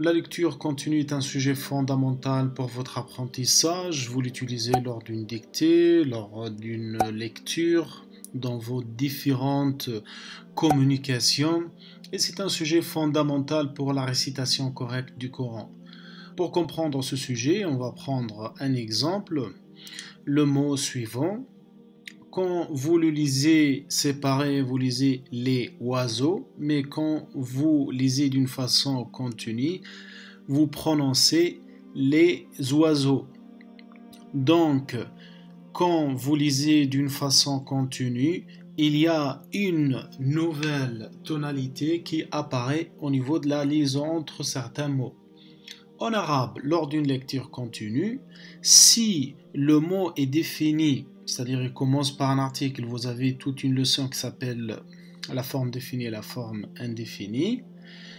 La lecture continue est un sujet fondamental pour votre apprentissage. Vous l'utilisez lors d'une dictée, lors d'une lecture, dans vos différentes communications. Et c'est un sujet fondamental pour la récitation correcte du Coran. Pour comprendre ce sujet, on va prendre un exemple. Le mot suivant. Quand vous le lisez séparé, vous lisez les oiseaux, mais quand vous lisez d'une façon continue, vous prononcez les oiseaux. Donc, quand vous lisez d'une façon continue, il y a une nouvelle tonalité qui apparaît au niveau de la liaison entre certains mots. En arabe, lors d'une lecture continue, si le mot est défini, c'est-à-dire il commence par un article, vous avez toute une leçon qui s'appelle la forme définie et la forme indéfinie.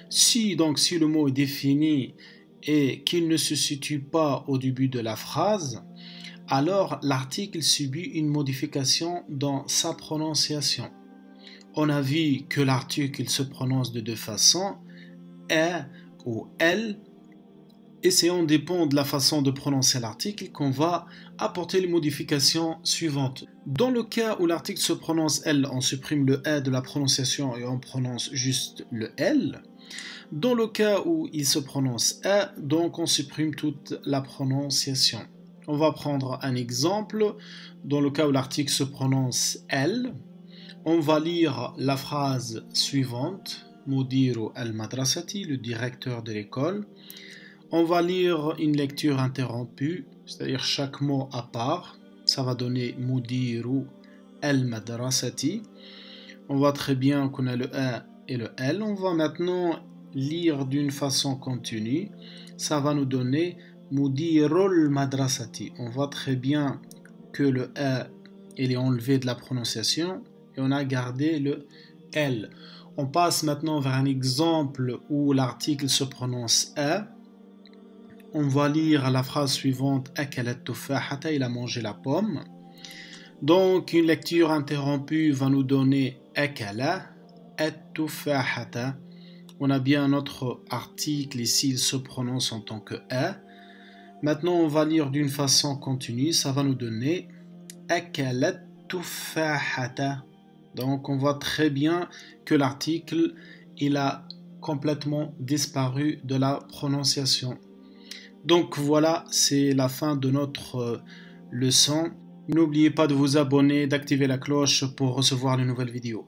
Si le mot est défini et qu'il ne se situe pas au début de la phrase, alors l'article subit une modification dans sa prononciation. On a vu que l'article se prononce de deux façons, ou elle, et c'est en dépend de la façon de prononcer l'article qu'on va apporter les modifications suivantes. Dans le cas où l'article se prononce elle, on supprime le de la prononciation et on prononce juste le l. Dans le cas où il se prononce donc on supprime toute la prononciation. On va prendre un exemple. Dans le cas où l'article se prononce elle, on va lire la phrase suivante. Mudiru al-madrasati, le directeur de l'école. On va lire une lecture interrompue, c'est-à-dire chaque mot à part. Ça va donner Mudiru al-madrasati. On voit très bien qu'on a le A et le L. On va maintenant lire d'une façon continue. Ça va nous donner Mudirul madrasati. On voit très bien que le A il est enlevé de la prononciation et on a gardé le L. On passe maintenant vers un exemple où l'article se prononce A. On va lire la phrase suivante Akalat tufahata, il a mangé la pomme. Donc une lecture interrompue va nous donner Akala at-tufahata. On a bien notre article ici, il se prononce en tant que A. Maintenant on va lire d'une façon continue, ça va nous donner Akalat tufahata. Donc on voit très bien que l'article il a complètement disparu de la prononciation. Donc voilà, c'est la fin de notre leçon. N'oubliez pas de vous abonner, d'activer la cloche pour recevoir les nouvelles vidéos.